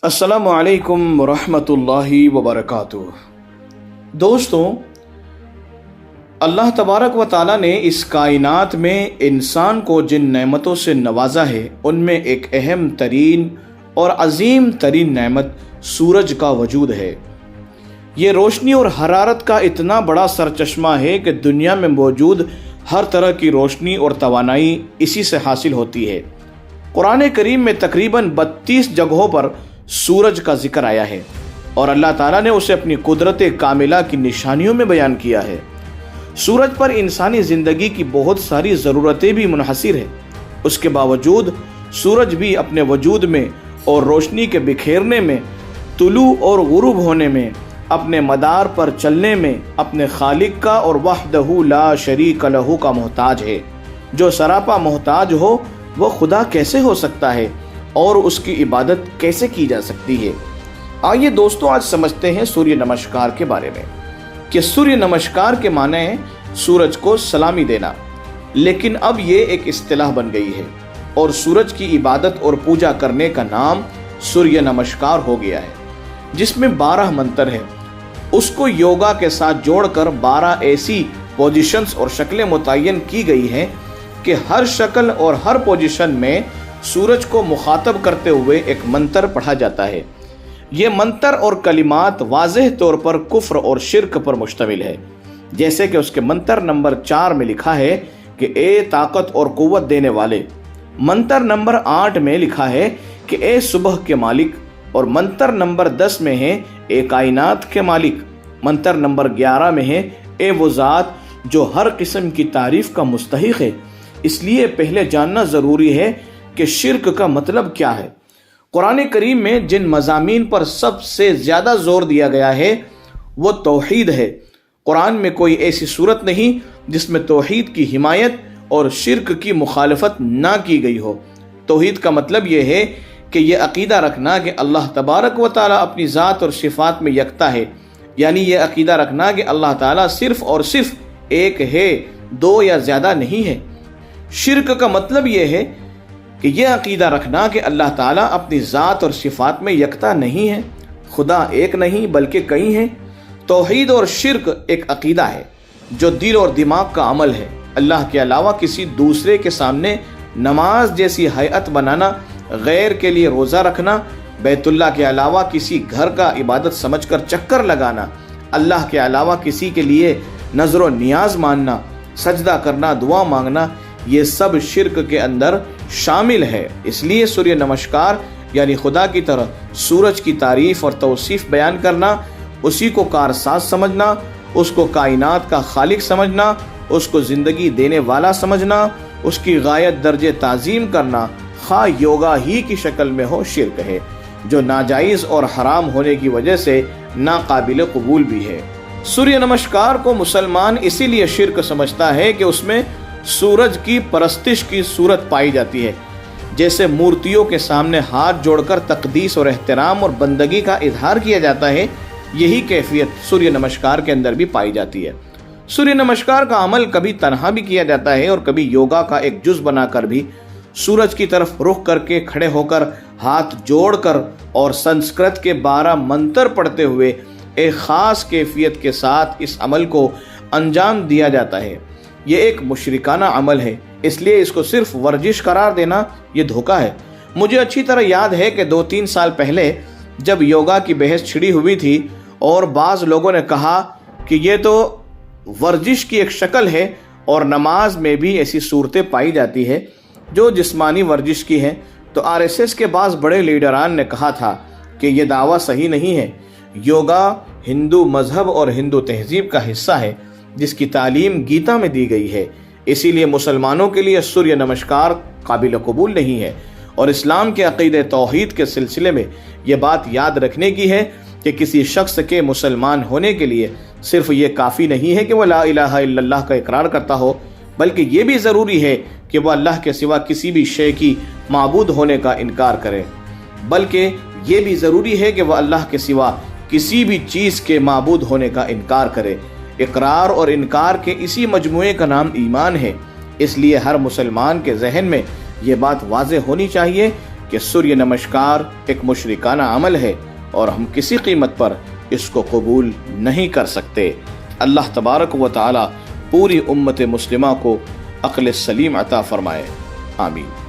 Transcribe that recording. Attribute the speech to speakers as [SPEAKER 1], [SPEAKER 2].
[SPEAKER 1] السلام علیکم ورحمۃ اللہ وبرکاتہ۔ دوستوں، اللہ تبارک و تعالیٰ نے اس کائنات میں انسان کو جن نعمتوں سے نوازا ہے ان میں ایک اہم ترین اور عظیم ترین نعمت سورج کا وجود ہے۔ یہ روشنی اور حرارت کا اتنا بڑا سرچشمہ ہے کہ دنیا میں موجود ہر طرح کی روشنی اور توانائی اسی سے حاصل ہوتی ہے۔ قرآن کریم میں تقریباً 32 جگہوں پر سورج کا ذکر آیا ہے اور اللہ تعالیٰ نے اسے اپنی قدرت کاملہ کی نشانیوں میں بیان کیا ہے۔ سورج پر انسانی زندگی کی بہت ساری ضرورتیں بھی منحصر ہیں، اس کے باوجود سورج بھی اپنے وجود میں اور روشنی کے بکھیرنے میں، طلوع اور غروب ہونے میں، اپنے مدار پر چلنے میں اپنے خالق کا اور وحدہ لا شریک لہ کا محتاج ہے۔ جو سراپا محتاج ہو وہ خدا کیسے ہو سکتا ہے اور اس کی عبادت کیسے کی جا سکتی ہے؟ آئیے دوستوں، آج سمجھتے ہیں سوریہ نمسکار کے بارے میں کہ سوریہ نمسکار کے معنی ہے سورج کو سلامی دینا، لیکن اب یہ ایک اصطلاح بن گئی ہے اور سورج کی عبادت اور پوجا کرنے کا نام سوریہ نمسکار ہو گیا ہے، جس میں 12 منتر ہیں۔ اس کو یوگا کے ساتھ جوڑ کر 12 ایسی پوزیشنز اور شکلیں متعین کی گئی ہیں کہ ہر شکل اور ہر پوزیشن میں سورج کو مخاطب کرتے ہوئے ایک منتر پڑھا جاتا ہے۔ یہ منتر اور کلمات واضح طور پر کفر اور شرک پر مشتمل ہے، جیسے کہ اس کے منتر نمبر 4 میں لکھا ہے کہ اے طاقت اور قوت دینے والے، منتر نمبر 8 میں لکھا ہے کہ اے صبح کے مالک، اور منتر نمبر 10 میں ہے اے کائنات کے مالک، منتر نمبر 11 میں ہے اے وہ ذات جو ہر قسم کی تعریف کا مستحق ہے۔ اس لیے پہلے جاننا ضروری ہے کہ شرک کا مطلب کیا ہے۔ قرآن کریم میں جن مضامین پر سب سے زیادہ زور دیا گیا ہے وہ توحید ہے۔ قرآن میں کوئی ایسی صورت نہیں جس میں توحید کی حمایت اور شرک کی مخالفت نہ کی گئی ہو۔ توحید کا مطلب یہ ہے کہ یہ عقیدہ رکھنا کہ اللہ تبارک و تعالیٰ اپنی ذات اور صفات میں یکتا ہے، یعنی یہ عقیدہ رکھنا کہ اللہ تعالیٰ صرف اور صرف ایک ہے، دو یا زیادہ نہیں ہے۔ شرک کا مطلب یہ ہے کہ یہ عقیدہ رکھنا کہ اللہ تعالیٰ اپنی ذات اور صفات میں یکتا نہیں ہے، خدا ایک نہیں بلکہ کئی ہیں۔ توحید اور شرک ایک عقیدہ ہے جو دل اور دماغ کا عمل ہے۔ اللہ کے علاوہ کسی دوسرے کے سامنے نماز جیسی ہیئت بنانا، غیر کے لیے روزہ رکھنا، بیت اللہ کے علاوہ کسی گھر کا عبادت سمجھ کر چکر لگانا، اللہ کے علاوہ کسی کے لیے نظر و نیاز ماننا، سجدہ کرنا، دعا مانگنا، یہ سب شرک کے اندر شامل ہے۔ اس لیے سوریہ نمسکار یعنی خدا کی طرح سورج کی تعریف اور توصیف بیان کرنا، اسی کو کارساز سمجھنا، اس کو کائنات کا خالق سمجھنا، اس کو زندگی دینے والا سمجھنا، اس کی غایت درجے تعظیم کرنا، خواہ یوگا ہی کی شکل میں ہو، شرک ہے جو ناجائز اور حرام ہونے کی وجہ سے ناقابل قبول بھی ہے۔ سوریہ نمسکار کو مسلمان اسی لیے شرک سمجھتا ہے کہ اس میں سورج کی پرستش کی صورت پائی جاتی ہے، جیسے مورتیوں کے سامنے ہاتھ جوڑ کر تقدیس اور احترام اور بندگی کا اظہار کیا جاتا ہے۔ یہی کیفیت سوریہ نمسکار کے اندر بھی پائی جاتی ہے۔ سوریہ نمسکار کا عمل کبھی تنہا بھی کیا جاتا ہے اور کبھی یوگا کا ایک جز بنا کر بھی سورج کی طرف رخ کر کے کھڑے ہو کر ہاتھ جوڑ کر اور سنسکرت کے 12 منتر پڑھتے ہوئے ایک خاص کیفیت کے ساتھ اس عمل کو انجام دیا جاتا ہے۔ یہ ایک مشرکانہ عمل ہے، اس لیے اس کو صرف ورزش قرار دینا یہ دھوکہ ہے۔ مجھے اچھی طرح یاد ہے کہ 2-3 سال پہلے جب یوگا کی بحث چھڑی ہوئی تھی اور بعض لوگوں نے کہا کہ یہ تو ورزش کی ایک شکل ہے اور نماز میں بھی ایسی صورتیں پائی جاتی ہے جو جسمانی ورزش کی ہیں، تو RSS کے بعض بڑے لیڈران نے کہا تھا کہ یہ دعویٰ صحیح نہیں ہے۔ یوگا ہندو مذہب اور ہندو تہذیب کا حصہ ہے جس کی تعلیم گیتا میں دی گئی ہے، اسی لیے مسلمانوں کے لیے سوریہ نمسکار قابل قبول نہیں ہے۔ اور اسلام کے عقیدہ توحید کے سلسلے میں یہ بات یاد رکھنے کی ہے کہ کسی شخص کے مسلمان ہونے کے لیے صرف یہ کافی نہیں ہے کہ وہ لا الہ الا اللہ کا اقرار کرتا ہو، بلکہ یہ بھی ضروری ہے کہ وہ اللہ کے سوا کسی بھی شے کی معبود ہونے کا انکار کرے، بلکہ یہ بھی ضروری ہے کہ وہ اللہ کے سوا کسی بھی چیز کے معبود ہونے کا انکار کرے۔ اقرار اور انکار کے اسی مجموعے کا نام ایمان ہے۔ اس لیے ہر مسلمان کے ذہن میں یہ بات واضح ہونی چاہیے کہ سوریہ نمسکار ایک مشرکانہ عمل ہے اور ہم کسی قیمت پر اس کو قبول نہیں کر سکتے۔ اللہ تبارک و تعالی پوری امت مسلمہ کو عقل سلیم عطا فرمائے، آمین۔